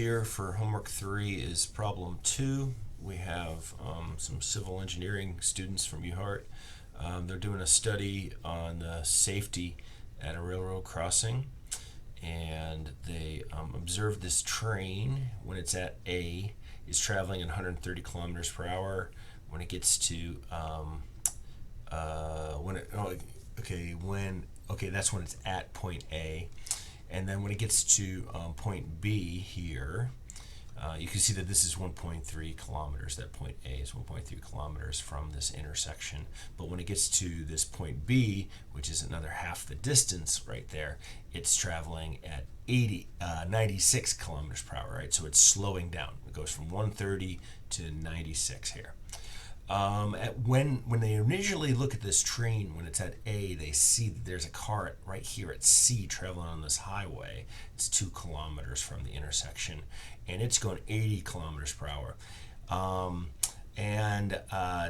here for homework 3 is problem 2. We have some civil engineering students from UHart. They're doing a study on safety at a railroad crossing, and they observed this train when it's at A is traveling at 130 kilometers per hour. When it gets to that's when it's at point A. And then when it gets to point B here, you can see that this is 1.3 kilometers. That point A is 1.3 kilometers from this intersection. But when it gets to this point B, which is another half the distance right there, it's traveling at 96 kilometers per hour, right? So it's slowing down. It goes from 130 to 96 here. When they initially look at this train, when it's at A, they see that there's a car right here at C traveling on this highway. It's 2 kilometers from the intersection, and it's going 80 kilometers per hour.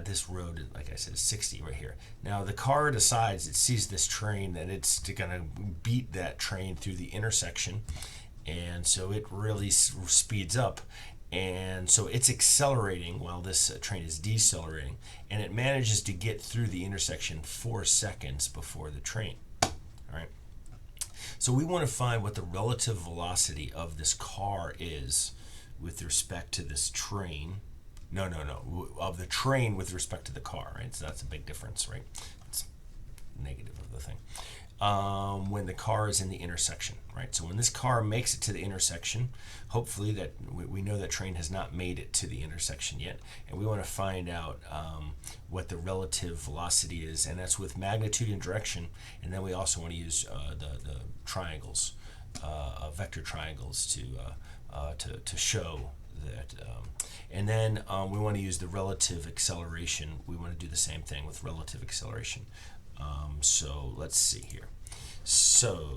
This road, like I said, is 60 right here. Now the car decides, it sees this train, and it's going to beat that train through the intersection, and so it really speeds up. And so it's accelerating while this train is decelerating, and it manages to get through the intersection 4 seconds before the train. All right. So we want to find what the relative velocity of this car is with respect to this train. Of the train with respect to the car, right? So that's a big difference, right? It's negative of the thing. When the car is in the intersection, right? So when this car makes it to the intersection, hopefully that we know that train has not made it to the intersection yet, and we want to find out what the relative velocity is, and that's with magnitude and direction. And then we also want to use the triangles, vector triangles to show that. And then we want to use the relative acceleration. We want to do the same thing with relative acceleration. So let's see here. So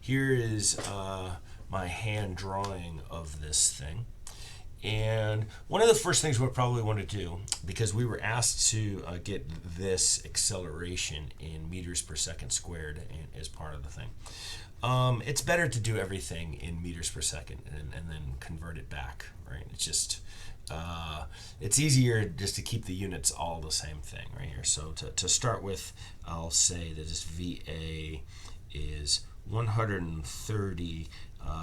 here is my hand drawing of this thing. And one of the first things we'll probably want to do, because we were asked to get this acceleration in meters per second squared as part of the thing. It's better to do everything in meters per second and then convert it back, right? It's just it's easier just to keep the units all the same thing right here. So to start with, I'll say that this VA is 130,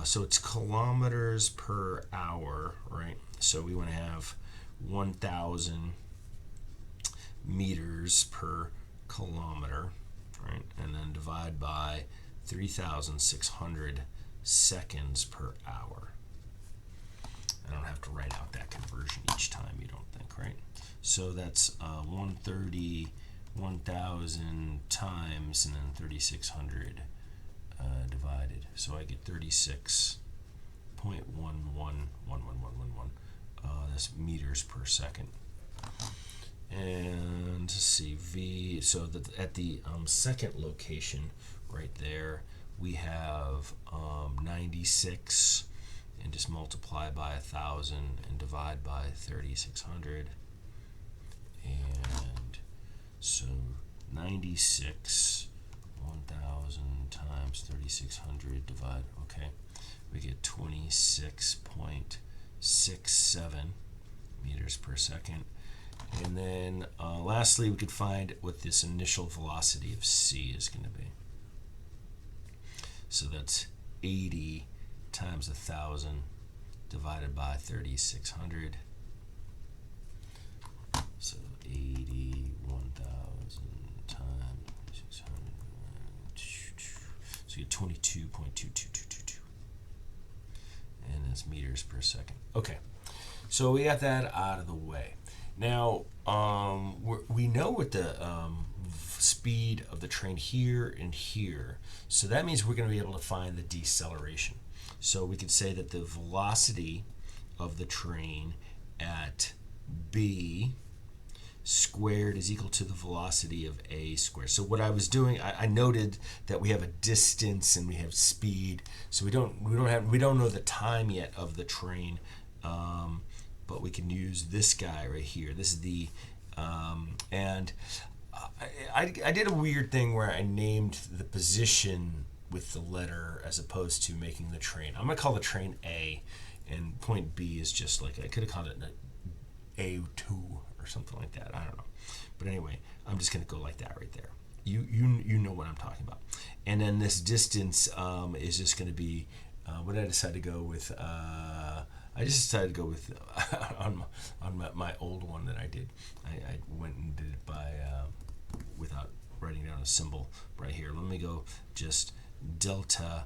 so it's kilometers per hour, right? So we want to have 1,000 meters per kilometer, right? And then divide by 3,600 seconds per hour. I don't have to write out that conversion each time, you don't think, right? So that's 130, 1,000 times, and then 3,600 divided. So I get 36.111111. That's meters per second. And let's see, V. So that at the second location, right there, we have 96. And just multiply by 1,000 and divide by 3,600. And so 96, 1,000 times 3,600 divide, okay, we get 26.67 meters per second. And then lastly, we could find what this initial velocity of C is going to be. So that's 80 times 1,000 divided by 3,600. So 81,000 times 3,600. So you get 22.2222. And it's meters per second. Okay, so we got that out of the way. Now we know what the speed of the train here and here. So that means we're going to be able to find the deceleration. So we could say that the velocity of the train at B squared is equal to the velocity of A squared. So what I was doing, I noted that we have a distance and we have speed. So we don't know the time yet of the train, but we can use this guy right here. This is the and I did a weird thing where I named the position with the letter as opposed to making the train. I'm going to call the train A, and point B is just like, I could have called it A2 or something like that. I don't know. But anyway, I'm just going to go like that right there. You know what I'm talking about. And then this distance is just going to be, what did I decide to go with? I just decided to go with, on my old one that I did. I went and did it by, without writing down a symbol right here. Let me go just delta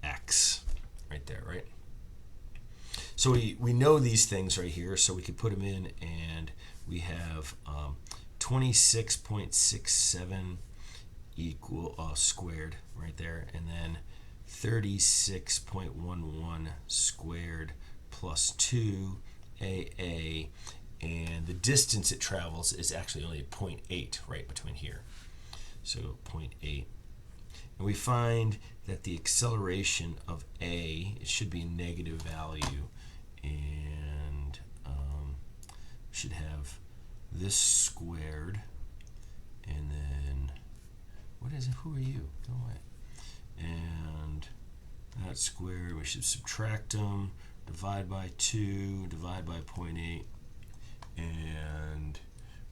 x right there, right? So we know these things right here, so we could put them in, and we have 26.67 equal squared right there, and then 36.11 squared plus 2 AA, and the distance it travels is actually only 0.8 right between here. So 0.8. And we find that the acceleration of A, it should be a negative value, and should have this squared, and then, what is it? Who are you? Go away. And that squared, we should subtract them, divide by 2, divide by 0.8, and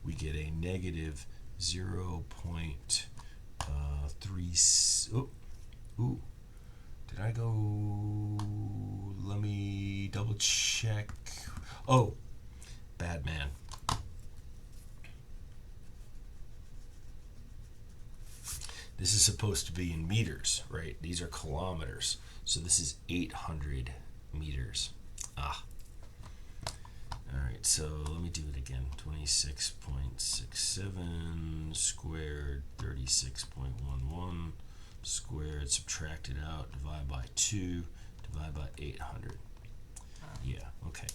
we get a negative 0.3. Ooh, did I go? Let me double check. Oh, bad man. This is supposed to be in meters, right? These are kilometers. So this is 800 meters. Ah. All right, so let me do it again. 26.67 squared, 36.11 squared, subtracted out, divide by 2, divide by 800. Yeah, okay.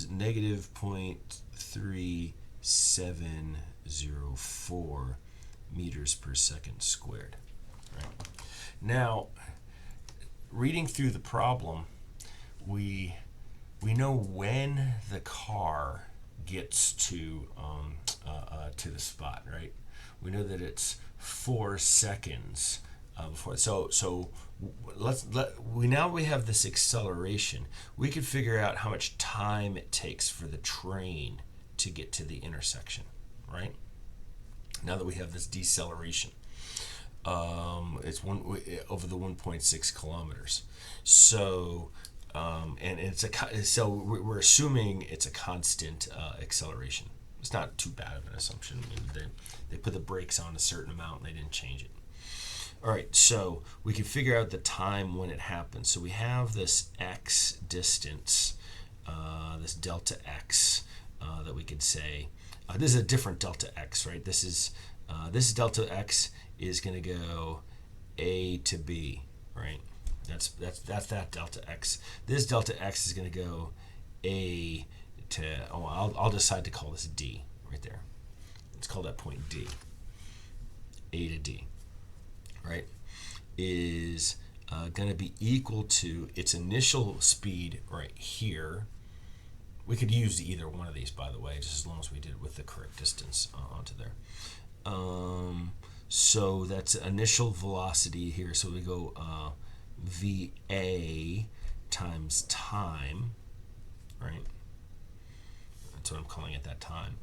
Negative 0.3704 meters per second squared. Right. Now, reading through the problem, we know when the car gets to the spot, right? We know that it's 4 seconds before. So we have this acceleration. We could figure out how much time it takes for the train to get to the intersection, right? Now that we have this deceleration, it's over the 1.6 kilometers. So. And so we're assuming it's a constant acceleration. It's not too bad of an assumption. They put the brakes on a certain amount and they didn't change it. All right, so we can figure out the time when it happens. So we have this x distance, this delta x that we could say. This is a different delta x, right? This delta x is going to go A to B, right? That's that delta x. This delta x is going to go A to, I'll decide to call this D right there. Let's call that point D. A to D, right, is going to be equal to its initial speed right here. We could use either one of these, by the way, just as long as we did it with the correct distance onto there. So that's initial velocity here. So we go VA times time, right? That's what I'm calling it, that time.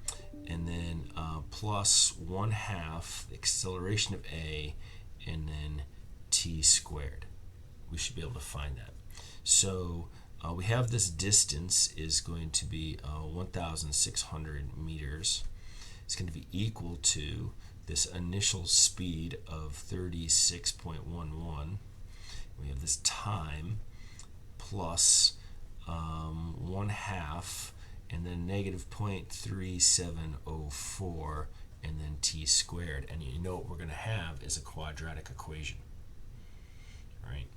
And then plus 1/2 the acceleration of A, and then t squared. We should be able to find that. So we have this distance is going to be 1,600 meters. It's going to be equal to this initial speed of 36.11. We have this time plus 1/2, and then negative 0.3704, and then t squared. And you know what we're going to have is a quadratic equation, right?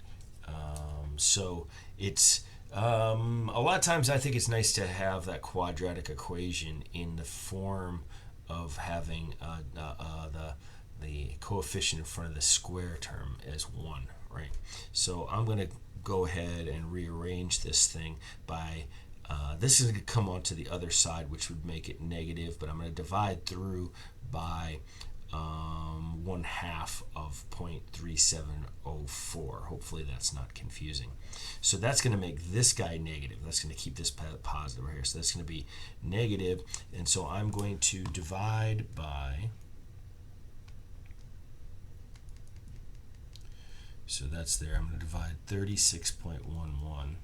So it's a lot of times I think it's nice to have that quadratic equation in the form of having the coefficient in front of the square term as 1, right? So I'm going to go ahead and rearrange this thing by, this is going to come onto the other side, which would make it negative, but I'm going to divide through by 1/2 of 0.3704. Hopefully that's not confusing. So that's going to make this guy negative. That's going to keep this positive right here. So that's going to be negative. And so I'm going to divide by, so that's there. I'm going to divide 36.11.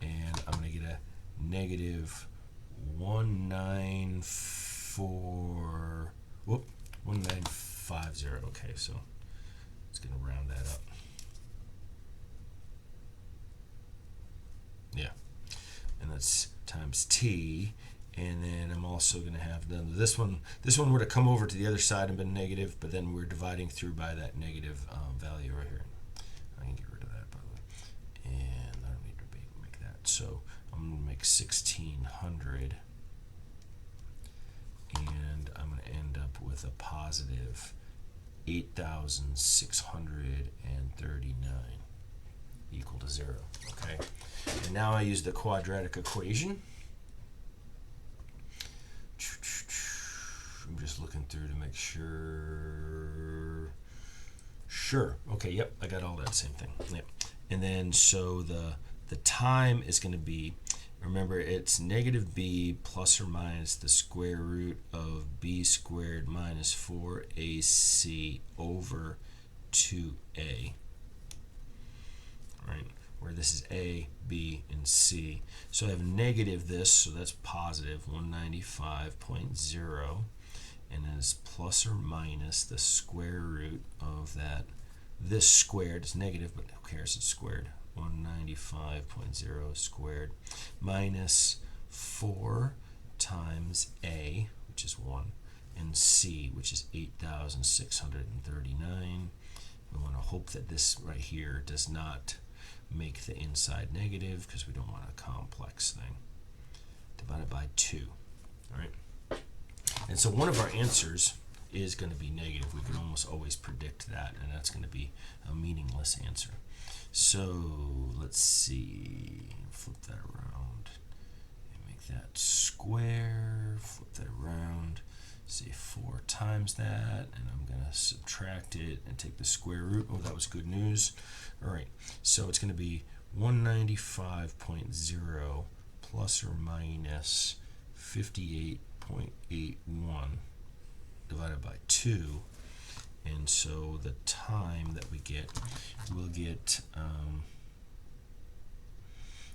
And I'm going to get a negative 1950. Okay, so it's going to round that up. Yeah, and that's times t, and then I'm also going to have this one. This one would have come over to the other side and been negative, but then we're dividing through by that negative value right here. I can get rid of that, by the way, and I don't need to make that. So I'm going to make 1600. And I'm going to end up with a positive 8,639 equal to 0. Okay, and now I use the quadratic equation. I'm just looking through to make sure. Sure. Okay. Yep. I got all that same thing. Yep. And then so the time is going to be. Remember, it's negative b plus or minus the square root of b squared minus 4ac over 2a. Right? Where this is a, b, and c. So I have negative this, so that's positive 195.0. And then it's plus or minus the square root of that. This squared is negative, but who cares? It's squared. 195.0 squared minus 4 times a, which is 1, and c, which is 8,639. We want to hope that this right here does not make the inside negative because we don't want a complex thing. Divided by 2. All right. And so one of our answers is going to be negative. We can almost always predict that, and that's going to be a meaningless answer. So let's see, flip that around and make that square, flip that around, say 4 times that, and I'm going to subtract it and take the square root. Oh, that was good news. All right, so it's going to be 195.0 plus or minus 58.81 divided by 2. And so the time that we get, we'll get,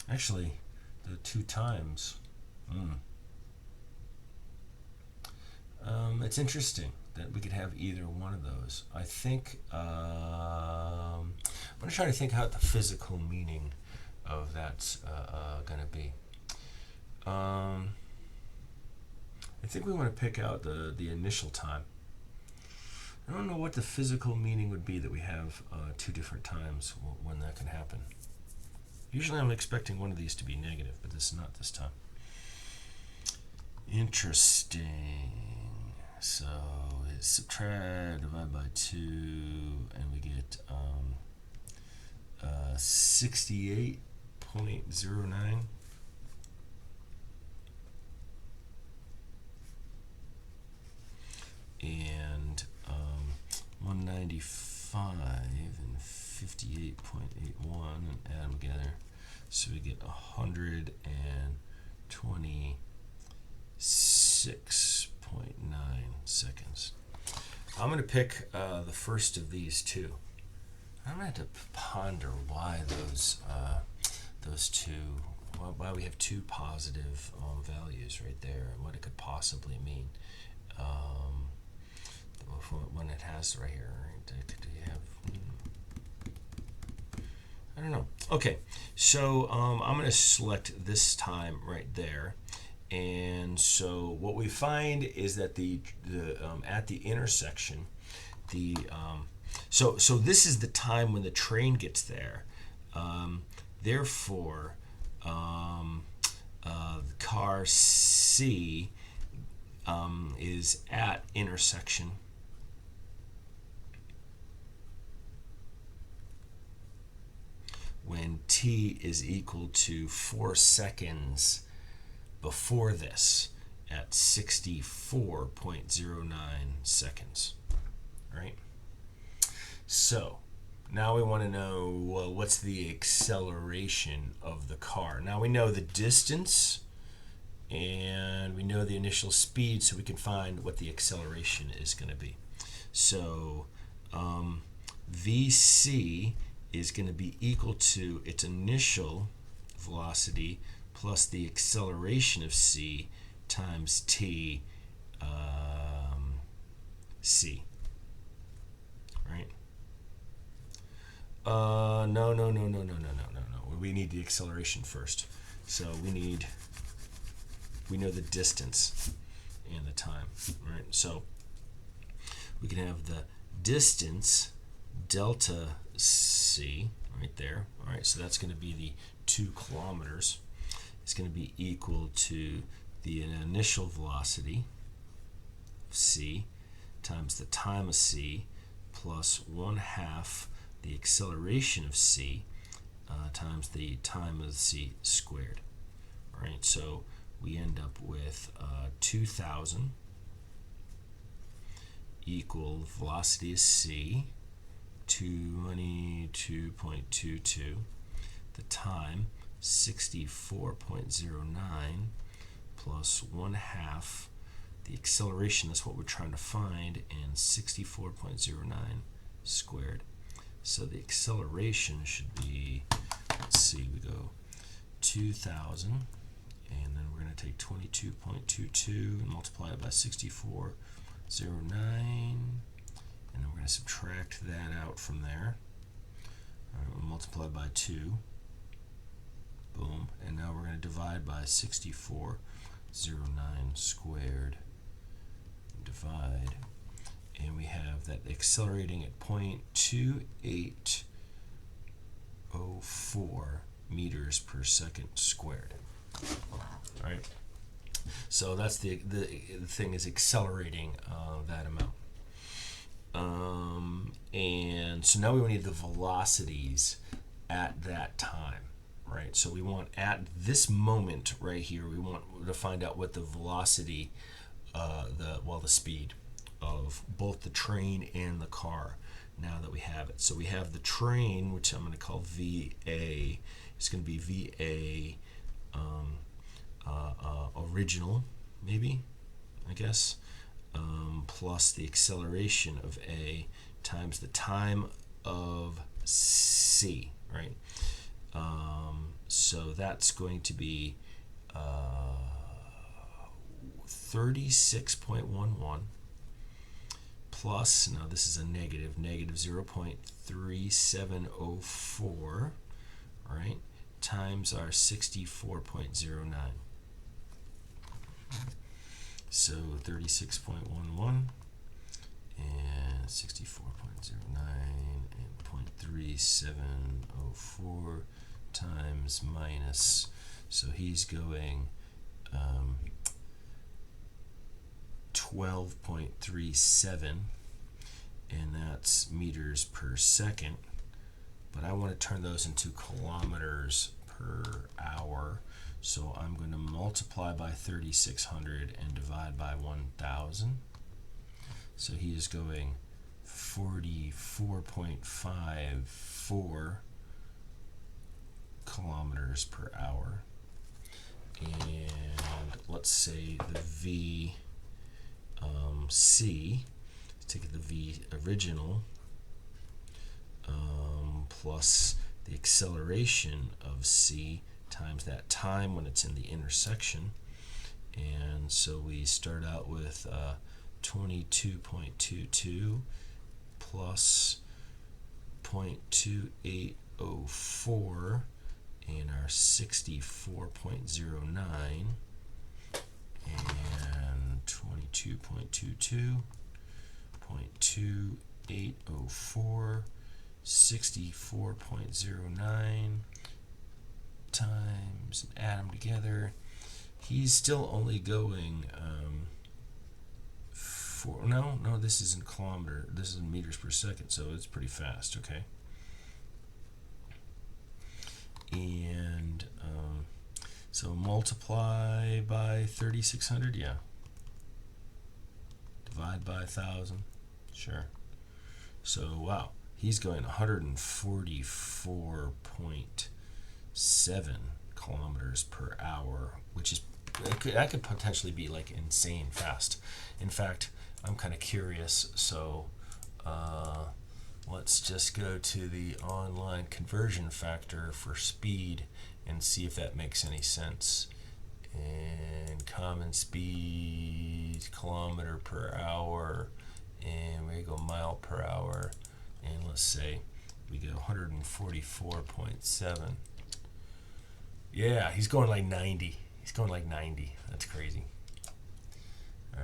actually, the 2 times. It's interesting that we could have either one of those. I think, I'm going to try to think out the physical meaning of that's going to be. I think we want to pick out the initial time. I don't know what the physical meaning would be that we have 2 different times when that can happen. Usually I'm expecting one of these to be negative, but this is not this time. Interesting. So it's subtract, divide by 2, and we get 68.09. And 195 and 58.81 and add them together, so we get 126.9 seconds. I'm going to pick the first of these 2. I'm going to have to ponder why those 2, why we have 2 positive values right there, and what it could possibly mean. When it has right here, right? Could you have? I don't know. Okay, so I'm going to select this time right there, and so what we find is that the at the intersection, so this is the time when the train gets there. Therefore, car C is at intersection. When t is equal to 4 seconds before this. at 64.09 seconds. All right. So now we want to know, well, what's the acceleration of the car? Now we know the distance and we know the initial speed, so we can find what the acceleration is going to be. So VC is going to be equal to its initial velocity plus the acceleration of C times T C. Right? No. We need the acceleration first. So we know the distance and the time. Right? So we can have the distance delta C right there. All right, so that's going to be the 2 kilometers. It's going to be equal to the initial velocity of C times the time of C plus 1/2 the acceleration of C times the time of C squared. All right, so we end up with 2,000 equal velocity of C, 22.22, the time 64.09 plus 1/2 the acceleration, that's what we're trying to find, and 64.09 squared. So the acceleration should be, let's see, we go 2,000, and then we're going to take 22.22 and multiply it by 64.09, and then we're going to subtract that out from there. All right, we'll multiply by 2. Boom. And now we're going to divide by 64.09 squared. Divide. And we have that accelerating at 0.2804 meters per second squared. All right. So that's the thing is accelerating that amount. And so now we need the velocities at that time, right? So we want at this moment right here, we want to find out what the velocity, the speed of both the train and the car now that we have it. So we have the train, which I'm going to call VA. It's going to be VA original, maybe, I guess, plus the acceleration of A times the time of C, right? So that's going to be 36.11 plus, now this is a negative 0.3704, right, times our 64.09. So 36.11 and 64.09 and 0.3704 times minus, so he's going 12.37, and that's meters per second, but I want to turn those into kilometers per hour, so I'm going to multiply by 3,600 and divide by 1,000. So he is going 44.54 kilometers per hour. And let's say the V C, take the V original plus the acceleration of C times that time when it's in the intersection. And so we start out with 22.22 plus 0.2804 and our 64.09 and 22.22, 0.2804, 64.09 times, and add them together. He's still only going no, this isn't kilometer, this is in meters per second, so it's pretty fast, okay? And So multiply by 3,600, yeah. Divide by 1,000, sure. So, wow, he's going 144.7 kilometers per hour, which is, that could potentially be like insane fast. In fact, I'm kind of curious, so let's just go to the online conversion factor for speed and see if that makes any sense. And common speed, kilometer per hour, and we go mile per hour, and let's say we go 144.7. Yeah, he's going like 90. He's going like 90. That's crazy. All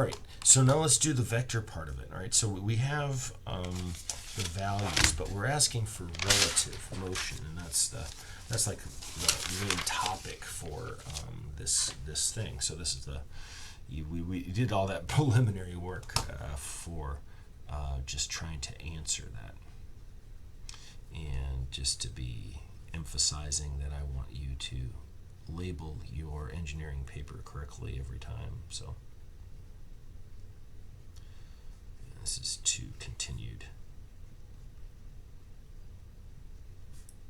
right. So now let's do the vector part of it. All right. So we have the values, but we're asking for relative motion, and that's like the main topic for this thing. So this is we did all that preliminary work for just trying to answer that, and just to be emphasizing that I want you to label your engineering paper correctly every time. So this is to continued.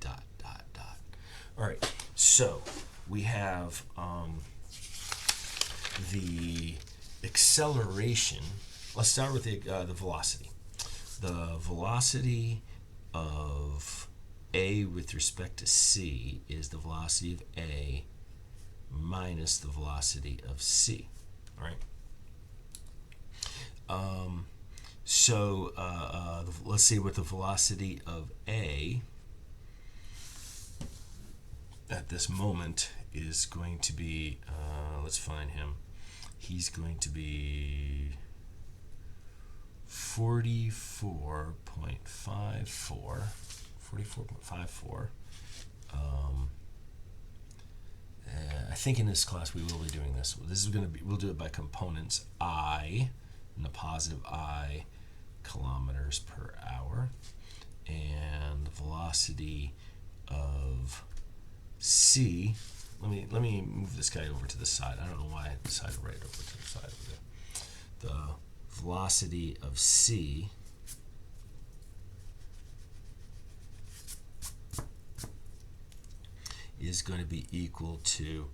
Dot, dot, dot. All right, so we have the acceleration. Let's start with the velocity. The velocity of A with respect to C is the velocity of A minus the velocity of C. All right. So let's see what the velocity of A at this moment is going to be. Let's find him. He's going to be 44.54. 44.54. I think in this class we will be doing this. This is going to be. We'll do it by components. I, in the positive I, kilometers per hour, and the velocity of C. Let me move this guy over to the side. I don't know why I decided right over to the side of it. The velocity of C is going to be equal to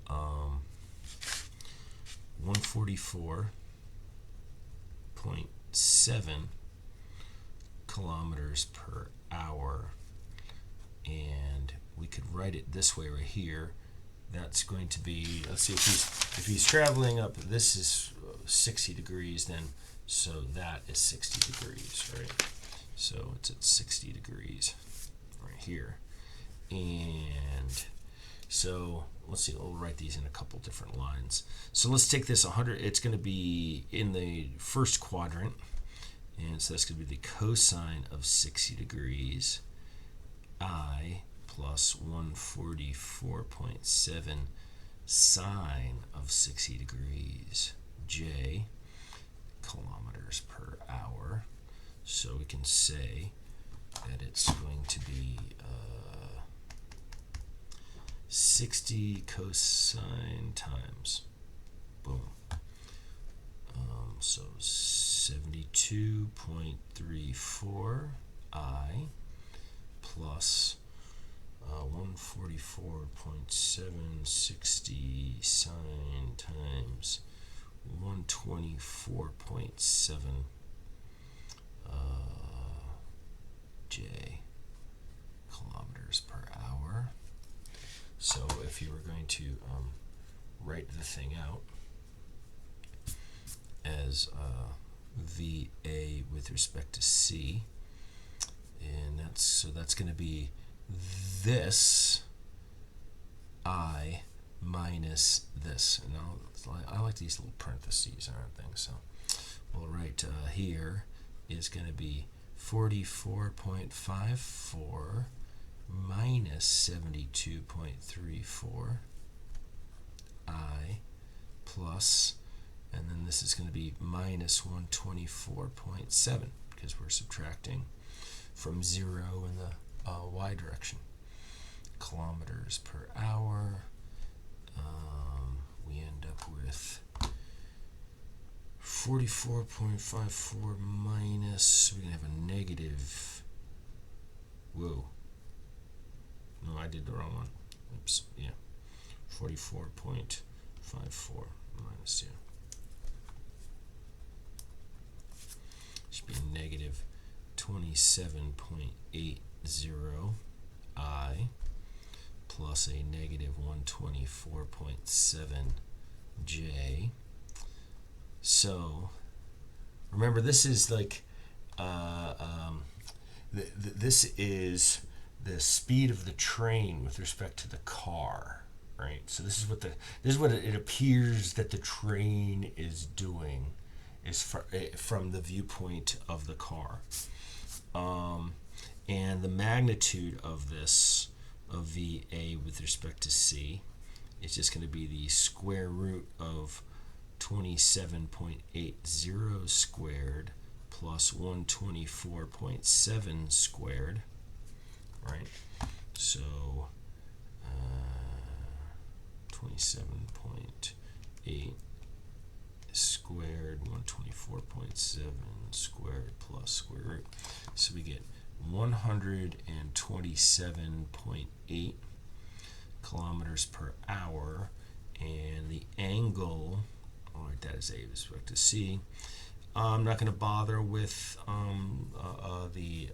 144.7 kilometers per hour, and we could write it this way right here. That's going to be, let's see, if he's traveling up, this is 60 degrees, then so that is 60 degrees, right? So it's at 60 degrees right here. And so let's see, we'll write these in a couple different lines. So let's take this 100, it's going to be in the first quadrant, and so that's going to be the cosine of 60 degrees, I plus 144.7 sine of 60 degrees, J, kilometers per hour. So we can say that it's going to be 60 cosine times, boom. So 72.34 I plus 144.760 sine times 124.7 J kilometers per hour. So if you were going to write the thing out as VA with respect to C, and that's going to be this I minus this. And I like these little parentheses and things. So we'll write here is going to be 44.54 minus 72.34 I plus, and then this is going to be minus 124.7 because we're subtracting from 0 in the y direction, kilometers per hour. We end up with 44.54 minus, we're going to have a negative, whoa, no, I did the wrong one, oops, yeah, 44.54 minus, yeah, should be a negative 27.80 I plus a negative 124.7 J. So remember, this is like this is the speed of the train with respect to the car, right? So this is what it appears that the train is doing, is from the viewpoint of the car, and the magnitude of this of VA with respect to C is just going to be the square root of 27.80 squared plus 124.7 squared, right? So 27.8 squared, 124.7 squared plus square root. So we get 127.8 kilometers per hour, and the angle, all right, that is A with respect to C. I'm not going to bother with the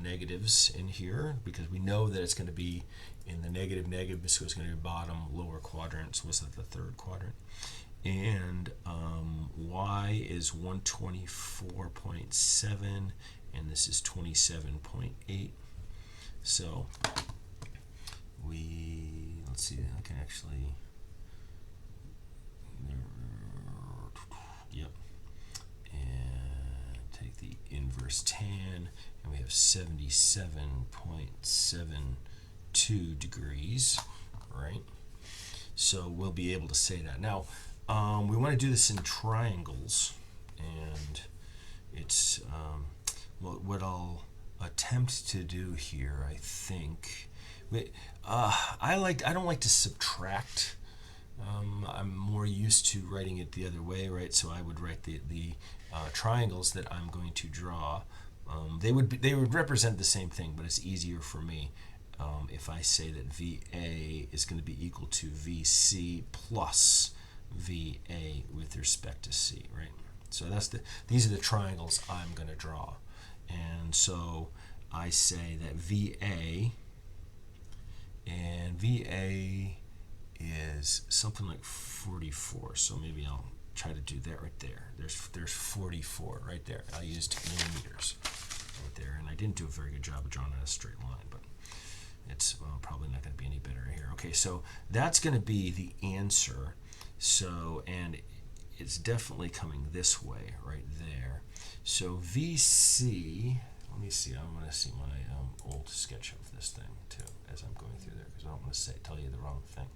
negatives in here because we know that it's going to be in the negative, so it's going to be bottom lower quadrant, so what's that, the third quadrant. And Y is 124.7, and this is 27.8. So let's see, I can actually, yep, and take the inverse tan, and we have 77.72 degrees, right? So we'll be able to say that. Now, we want to do this in triangles, and it's what I'll attempt to do here, I think. I don't like to subtract. I'm more used to writing it the other way, right? So I would write the triangles that I'm going to draw. They would represent the same thing, but it's easier for me if I say that VA is going to be equal to VC plus VA with respect to C, right? So these are the triangles I'm going to draw, and so I say that VA is something like 44. So maybe I'll try to do that right there. There's 44 right there. I used millimeters right there, and I didn't do a very good job of drawing a straight line, but it's probably not going to be any better here. Okay, so that's going to be the answer. So, and it's definitely coming this way right there. So VC, let me see, I'm going to see my old sketch of this thing too as I'm going through there, because I don't want to tell you the wrong thing.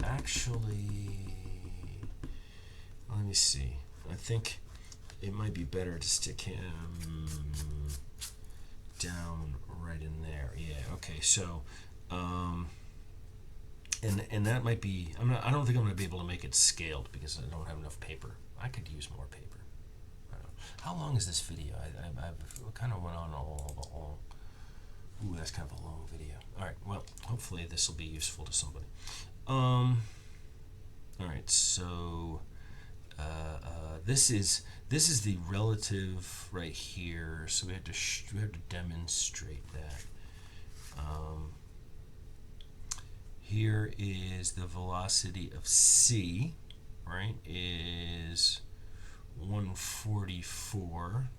Actually, let me see. I think it might be better to stick him down right in there. Yeah, okay, so and that might be, I don't think I'm going to be able to make it scaled because I don't have enough paper. I could use more paper. I don't know. How long is this video? I kind of went on all. Ooh, that's kind of a long video. All right, well, hopefully this will be useful to somebody. All right, so this is the relative right here. So we have to demonstrate that. Here is the velocity of C, right? Is 144.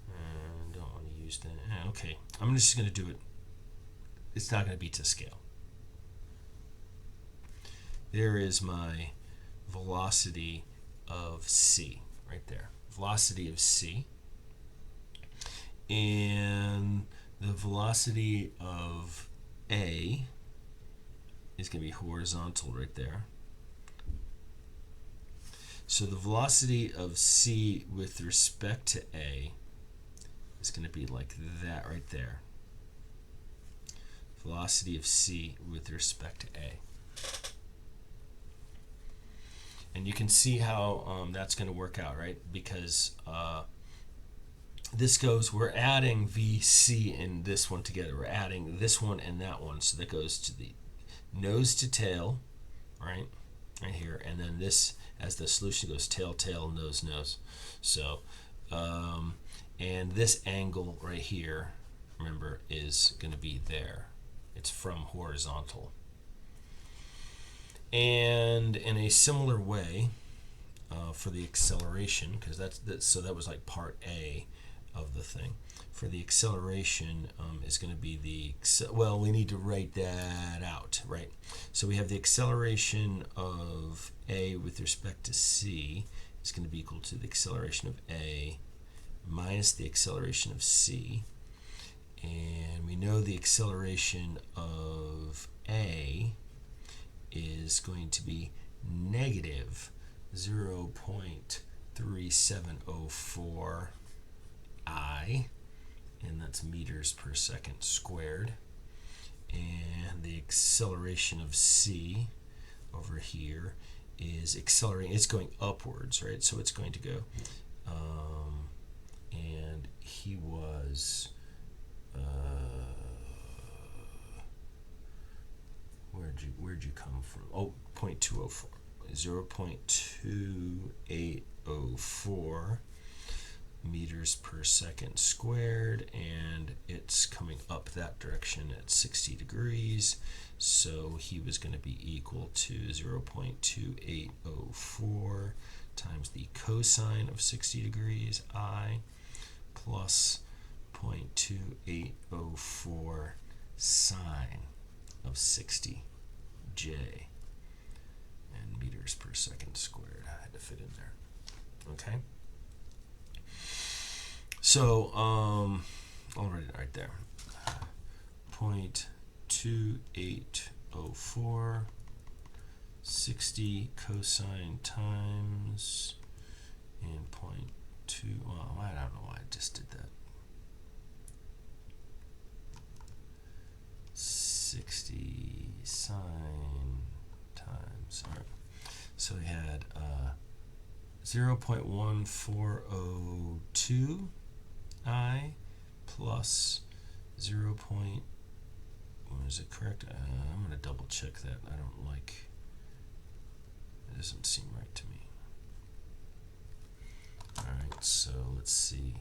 And don't want to use that. Okay, I'm just going to do it. It's not going to be to scale. There is my velocity of C right there. Velocity of C. And the velocity of A is going to be horizontal right there. So the velocity of C with respect to A is going to be like that right there. velocity of c with respect to a. And you can see how that's going to work out, right? Because this goes, we're adding VC and this one together. We're adding this one and that one. So that goes to the nose to tail, right? Right here. And then this, as the solution goes tail, tail, nose, nose. So, and this angle right here, remember, is going to be there. It's from horizontal. And in a similar way, for the acceleration, because so that was like part A of the thing. For the acceleration is going to be well, we need to write that out, right? So we have the acceleration of A with respect to C is going to be equal to the acceleration of A minus the acceleration of C. And we know the acceleration of A is going to be negative 0.3704 I, and that's meters per second squared. And the acceleration of C over here is accelerating. It's going upwards, right? So it's going to go, and he was, where'd you come from? Oh, 0.204, 0.2804 meters per second squared, and it's coming up that direction at 60 degrees, so he was going to be equal to 0.2804 times the cosine of 60 degrees I plus 0.2804 sine of 60 J, and meters per second squared. I had to fit in there. Okay. So, I'll write it right there. 0.2804, 60 cosine times, and 0.2, well, I don't know why I just did that. 60 sine times, all right. So we had 0.1402 I plus 0. Is it correct? I'm going to double check that. I don't like, it doesn't seem right to me. All right, so let's see.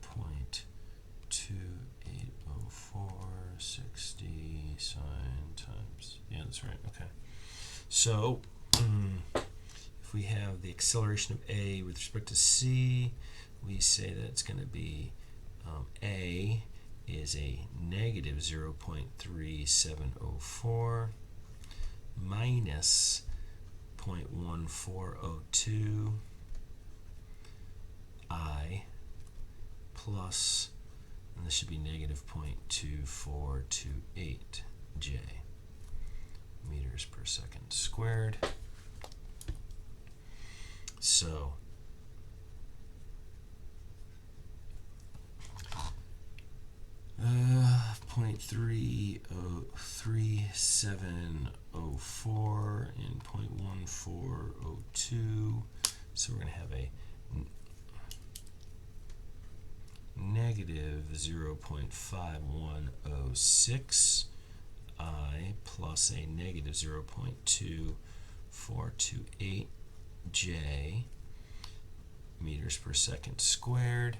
0.2804, 60 sine times, yeah, that's right, okay. So, if we have the acceleration of A with respect to C, we say that it's going to be A is a negative 0.3704 minus 0.1402 I plus, and this should be negative 0.2428 J meters per second squared. So, uh, 0.3704 and 0.1402. So we're going to have a negative 0.5106 I plus a negative 0.2428 J meters per second squared.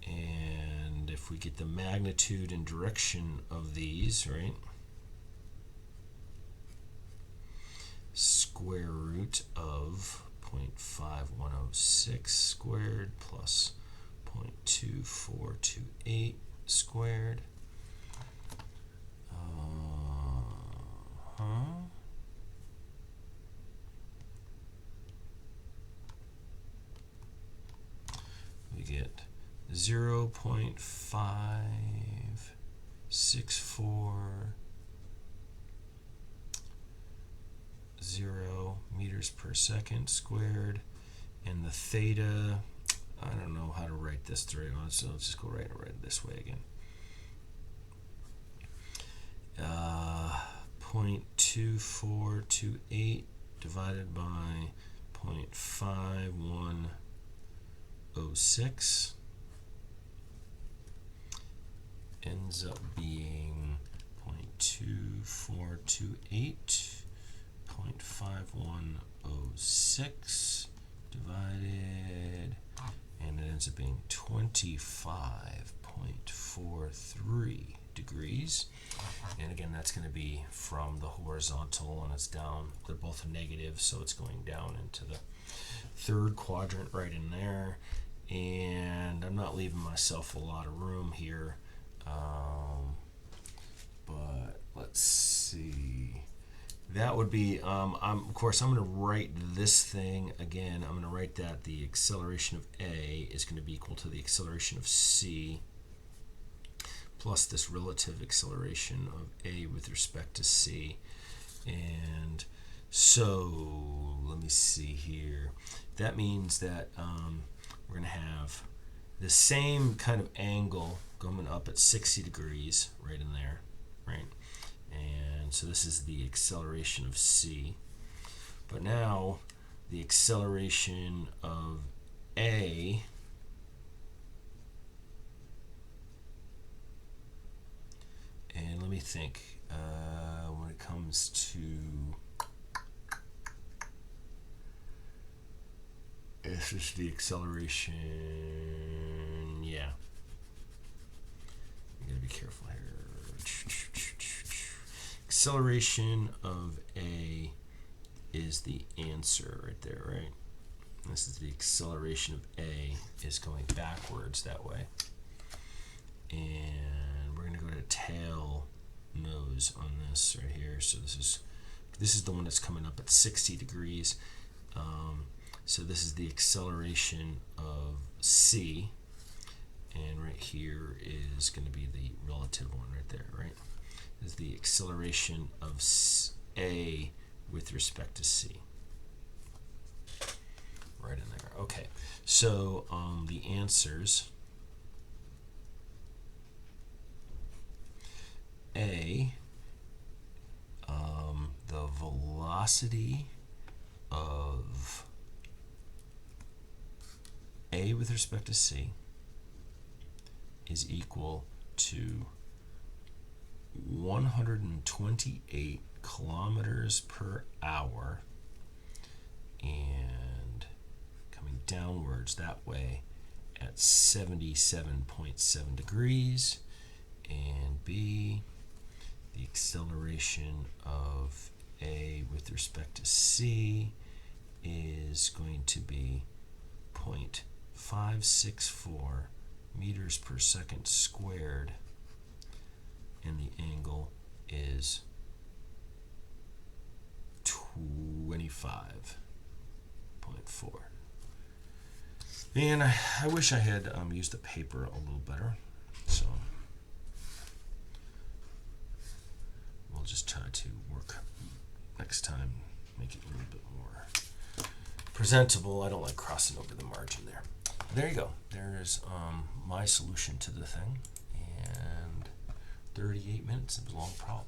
And if we get the magnitude and direction of these, right, square root of 0.5106 squared plus 0.2428 squared. We get 0.5640 meters per second squared, and the theta, I don't know how to write this through, so let's just go write it this way again. 0.2428 divided by 0.5106 ends up being 0.2428, 0.5106 divided, and it ends up being 25.43 degrees. And again, that's going to be from the horizontal, and it's down. They're both negative, so it's going down into the third quadrant right in there. And I'm not leaving myself a lot of room here, but let's see. That would be, of course, I'm going to write this thing again. I'm going to write that the acceleration of A is going to be equal to the acceleration of C plus this relative acceleration of A with respect to C. And so, let me see here. That means that we're going to have the same kind of angle going up at 60 degrees right in there, right? And so this is the acceleration of C. But now the acceleration of A and let me think when it comes to this is the acceleration, yeah. You gotta be careful here. Acceleration of A is the answer right there, right? This is the acceleration of A is going backwards that way. And we're gonna go to tail nose on this right here. So this is the one that's coming up at 60 degrees. So this is the acceleration of C, and right here is going to be the relative one right there, right? This is the acceleration of A with respect to C. Right in there. Okay, so the answers. A, the velocity of A with respect to C is equal to 128 kilometers per hour, and coming downwards that way at 77.7 degrees. And B, the acceleration of A with respect to C is going to be 0.564 meters per second squared, and the angle is 25.4. And I wish I had used the paper a little better, so we'll just try to work next time, make it a little bit more presentable. I don't like crossing over the margin there. There you go. There's my solution to the thing, and 38 minutes. It was a long problem.